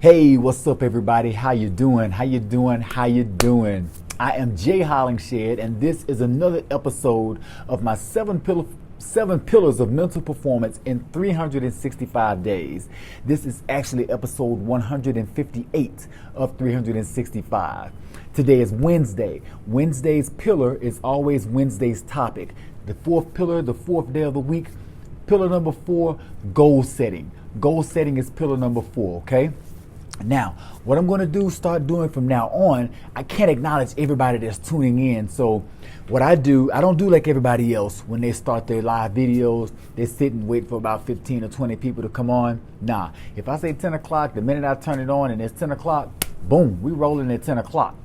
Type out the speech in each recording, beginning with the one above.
Hey, what's up, everybody? How you doing? How you doing? How you doing? I am Jay Hollingshed, and this is another episode of my seven pillars of mental performance in 365 days. This is actually episode 158 of 365. Today is Wednesday. Wednesday's pillar is always Wednesday's topic. The fourth pillar, the fourth day of the week, pillar number 4, goal setting. Goal setting is pillar number 4, okay? Now, what I'm going to start doing from now on, I can't acknowledge everybody that's tuning in. So what I don't do like everybody else. When they start their live videos, they sit and wait for about 15 or 20 people to come on. Nah, if I say 10 o'clock, the minute I turn it on and it's 10 o'clock, boom, we rolling at 10 o'clock.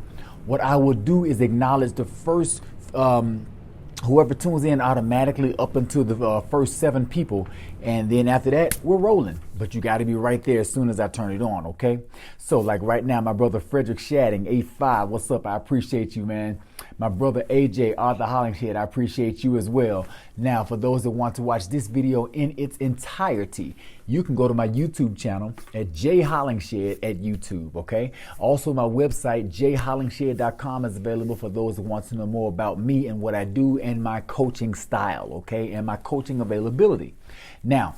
What I will do is acknowledge the first, whoever tunes in automatically up until the first 7 people. And then after that, we're rolling. But you got to be right there as soon as I turn it on, okay? So like right now, my brother Frederick Shadding, 85, what's up? I appreciate you, man. My brother AJ, Arthur Hollingshed, I appreciate you as well. Now, for those that want to watch this video in its entirety, you can go to my YouTube channel at Jay Hollingshed at YouTube, okay? Also, my website, jhollingshed.com, is available for those that want to know more about me and what I do and my coaching style, okay? And my coaching availability. Now,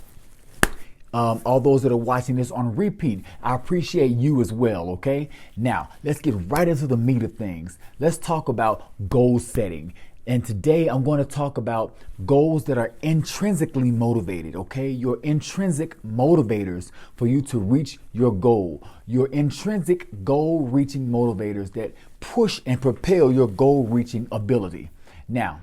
all those that are watching this on repeat, I appreciate you as well, okay? Now, let's get right into the meat of things. Let's talk about goal setting. And today I'm going to talk about goals that are intrinsically motivated, okay? Your intrinsic motivators for you to reach your goal. Your intrinsic goal-reaching motivators that push and propel your goal-reaching ability. Now,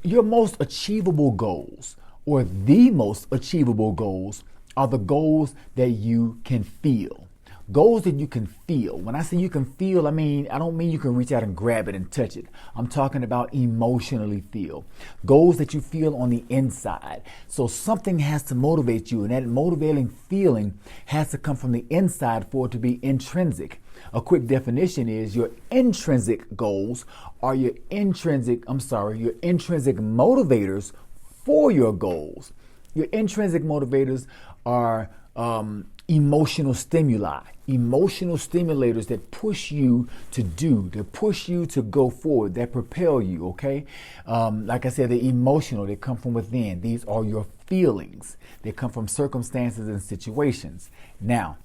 your most achievable goals, or the most achievable goals, are the goals that you can feel. Goals that you can feel. When I say you can feel, I don't mean you can reach out and grab it and touch it. I'm talking about emotionally feel. Goals that you feel on the inside. So something has to motivate you, and that motivating feeling has to come from the inside for it to be intrinsic. A quick definition is your intrinsic goals are your intrinsic motivators for your goals. Your intrinsic motivators are emotional stimuli, emotional stimulators that push you to do, that push you to go forward, that propel you, okay? Like I said, they're emotional, they come from within. These are your feelings. They come from circumstances and situations. Now,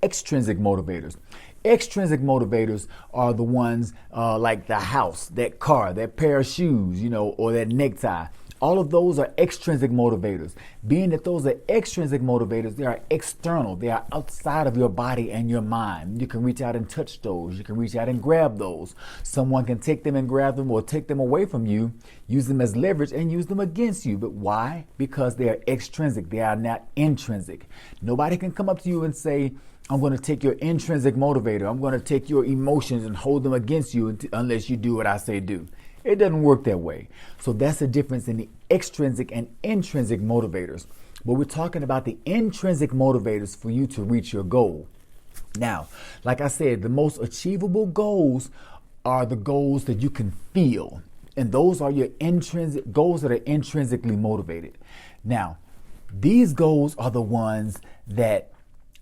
extrinsic motivators. Extrinsic motivators are the ones like the house, that car, that pair of shoes, or that necktie. All of those are extrinsic motivators. Being that those are extrinsic motivators, they are external. They are outside of your body and your mind. You can reach out and touch those. You can reach out and grab those. Someone can take them and grab them or take them away from you, use them as leverage and use them against you. But why? Because they are extrinsic. They are not intrinsic. Nobody can come up to you and say, I'm going to take your intrinsic motivator. I'm going to take your emotions and hold them against you unless you do what I say do. It doesn't work that way. So that's the difference in the extrinsic and intrinsic motivators. But we're talking about the intrinsic motivators for you to reach your goal. Now, like I said, the most achievable goals are the goals that you can feel. And those are your intrinsic goals that are intrinsically motivated. Now, these goals are the ones that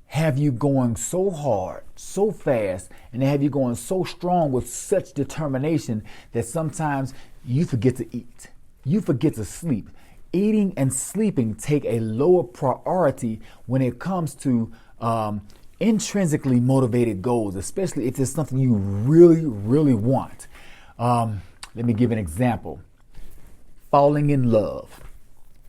have you going so hard, so fast, and they have you going so strong with such determination that sometimes you forget to eat. You forget to sleep. Eating and sleeping take a lower priority when it comes to intrinsically motivated goals, especially if it's something you really, really want. Let me give an example. Falling in love.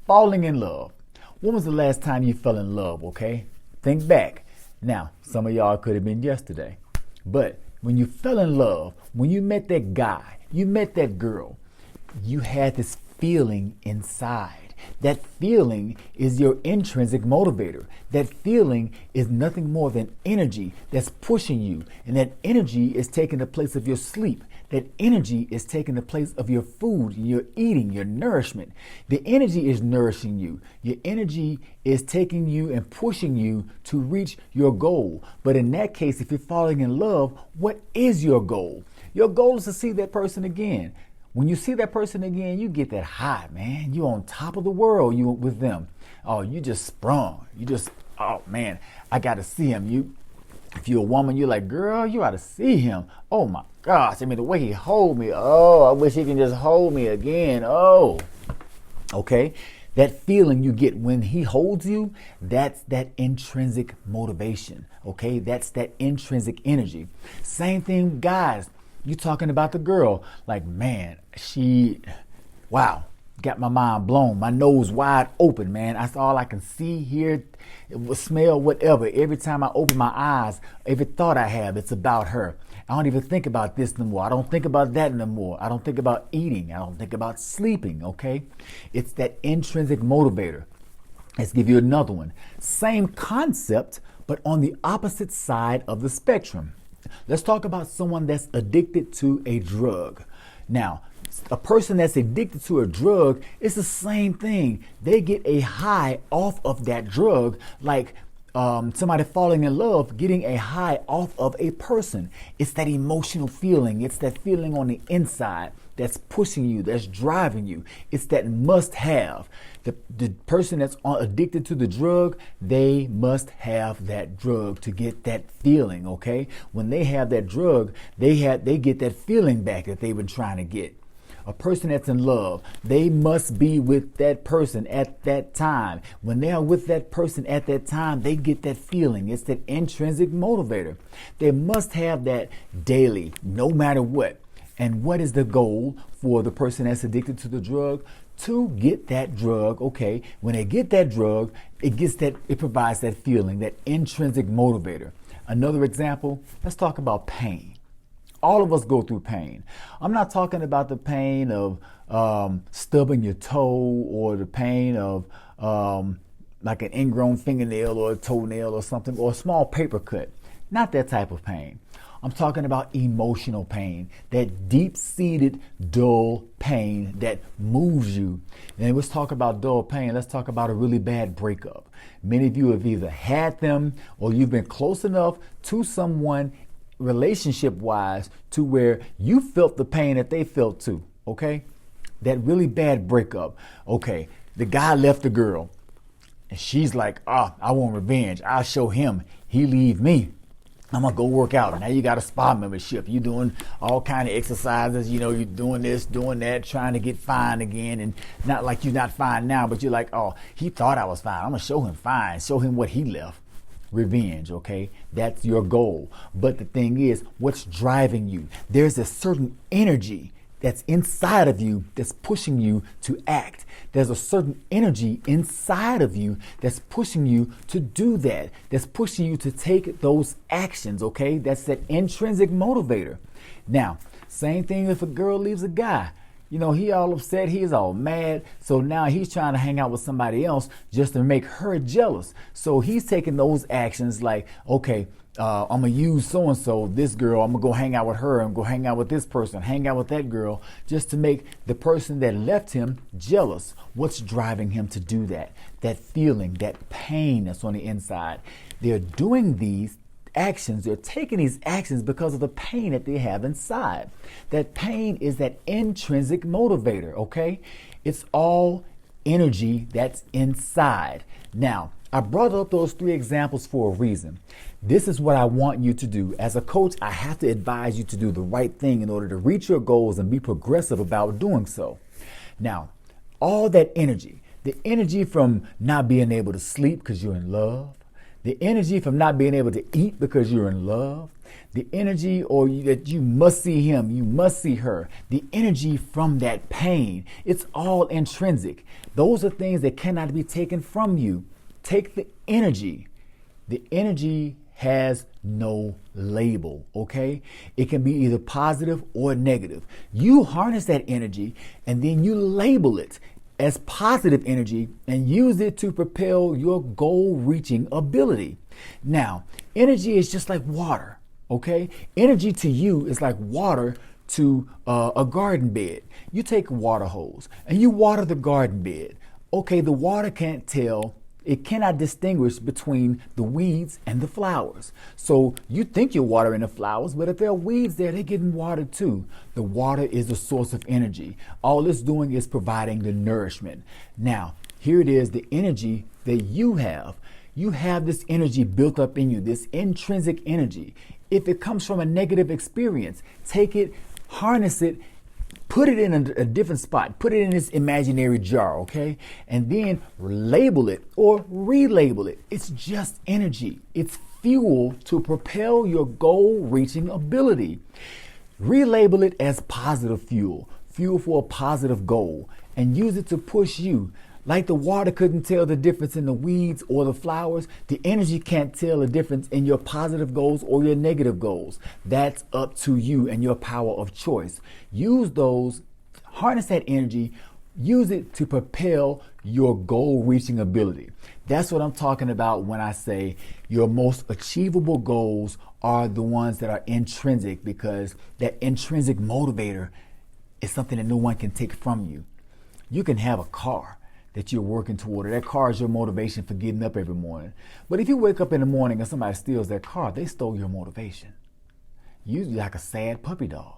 Falling in love. When was the last time you fell in love, okay? Think back. Now, some of y'all could have been yesterday. But when you fell in love, when you met that guy, you met that girl, you had this feeling inside. That feeling is your intrinsic motivator. That feeling is nothing more than energy that's pushing you. And that energy is taking the place of your sleep. That energy is taking the place of your food, your eating, your nourishment. The energy is nourishing you. Your energy is taking you and pushing you to reach your goal. But in that case, if you're falling in love, what is your goal? Your goal is to see that person again. When you see that person again, you get that high, man. You're on top of the world with them. Oh, you just sprung. oh man, I got to see him. If you're a woman, you're like, girl, you ought to see him. Oh my gosh, I mean, the way he hold me. Oh, I wish he can just hold me again. Oh, okay. That feeling you get when he holds you, that's that intrinsic motivation. Okay, that's that intrinsic energy. Same thing, guys. You talking about the girl, like, man, wow, got my mind blown. My nose wide open, man. That's all I can see, hear, smell, whatever. Every time I open my eyes, every thought I have, it's about her. I don't even think about this no more. I don't think about that no more. I don't think about eating. I don't think about sleeping, okay? It's that intrinsic motivator. Let's give you another one. Same concept, but on the opposite side of the spectrum. Let's talk about someone that's addicted to a drug. Now, a person that's addicted to a drug, it's the same thing. They get a high off of that drug, like somebody falling in love, getting a high off of a person. It's that emotional feeling. It's that feeling on the inside that's pushing you, that's driving you. It's that must have. The person that's addicted to the drug, they must have that drug to get that feeling, okay? When they have that drug, they get that feeling back that they've been trying to get. A person that's in love, they must be with that person at that time. When they are with that person at that time, they get that feeling. It's that intrinsic motivator. They must have that daily, no matter what. And what is the goal for the person that's addicted to the drug? To get that drug, okay? When they get that drug, it provides that feeling, that intrinsic motivator. Another example, let's talk about pain. All of us go through pain. I'm not talking about the pain of stubbing your toe, or the pain of like an ingrown fingernail or a toenail or something, or a small paper cut. Not that type of pain. I'm talking about emotional pain, that deep-seated, dull pain that moves you. And let's talk about dull pain. Let's talk about a really bad breakup. Many of you have either had them, or you've been close enough to someone relationship-wise to where you felt the pain that they felt too, okay? That really bad breakup. Okay, the guy left the girl, and she's like, I want revenge. I'll show him. He leave me. I'm gonna go work out. Now you got a spa membership. You're doing all kind of exercises. You know, you're doing this, doing that, trying to get fine again. And not like you're not fine now, but you're like, oh, he thought I was fine. I'm gonna show him fine. Show him what he left. Revenge, okay? That's your goal. But the thing is, what's driving you? There's a certain energy that's inside of you that's pushing you to act. There's a certain energy inside of you that's pushing you to do that, that's pushing you to take those actions, okay? That's that intrinsic motivator. Now, same thing if a girl leaves a guy. You know, he all upset, he's all mad, so now he's trying to hang out with somebody else just to make her jealous. So he's taking those actions like, okay, I'm going to use so-and-so, this girl, I'm going to go hang out with her, I'm going to go hang out with this person, hang out with that girl, just to make the person that left him jealous. What's driving him to do that? That feeling, that pain that's on the inside. They're doing these actions, they're taking these actions because of the pain that they have inside. That pain is that intrinsic motivator, okay? It's all energy that's inside. Now, I brought up those three examples for a reason. This is what I want you to do. As a coach, I have to advise you to do the right thing in order to reach your goals and be progressive about doing so. Now, all that energy, the energy from not being able to sleep because you're in love, the energy from not being able to eat because you're in love, the energy that you must see him, you must see her, the energy from that pain, it's all intrinsic. Those are things that cannot be taken from you. Take the energy. The energy has no label, okay? It can be either positive or negative. You harness that energy and then you label it as positive energy and use it to propel your goal-reaching ability. Now, energy is just like water, okay? Energy to you is like water to a garden bed. You take a water hose and you water the garden bed. Okay, the water can't tell. It cannot distinguish between the weeds and the flowers. So you think you're watering the flowers, but if there are weeds there, they're getting watered too. The water is the source of energy. All it's doing is providing the nourishment. Now, here it is, the energy that you have. You have this energy built up in you, this intrinsic energy. If it comes from a negative experience, take it, harness it, put it in a different spot, put it in this imaginary jar, okay? And then label it or relabel it. It's just energy. It's fuel to propel your goal-reaching ability. Relabel it as positive fuel, fuel for a positive goal, and use it to push you. Like the water couldn't tell the difference in the weeds or the flowers, the energy can't tell the difference in your positive goals or your negative goals. That's up to you and your power of choice. Use those, harness that energy, use it to propel your goal-reaching ability. That's what I'm talking about when I say your most achievable goals are the ones that are intrinsic, because that intrinsic motivator is something that no one can take from you. You can have a car that you're working toward. That car is your motivation for getting up every morning. But if you wake up in the morning and somebody steals that car, they stole your motivation. Usually like a sad puppy dog.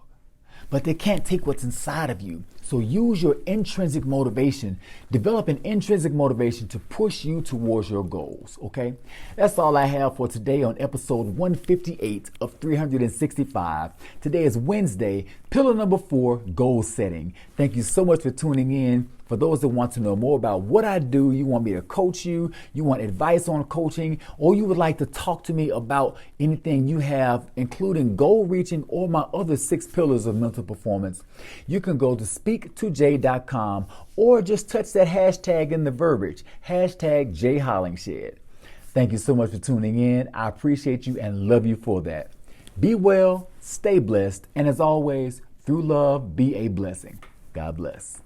But they can't take what's inside of you. So use your intrinsic motivation. Develop an intrinsic motivation to push you towards your goals, okay? That's all I have for today on episode 158 of 365. Today is Wednesday, pillar number 4, goal setting. Thank you so much for tuning in. For those that want to know more about what I do, you want me to coach you, you want advice on coaching, or you would like to talk to me about anything you have, including goal reaching or my other 6 pillars of mental performance, you can go to speaktoj.com or just touch that hashtag in the verbiage, hashtag #JHollingshed. Thank you so much for tuning in. I appreciate you and love you for that. Be well, stay blessed, and as always, through love, be a blessing. God bless.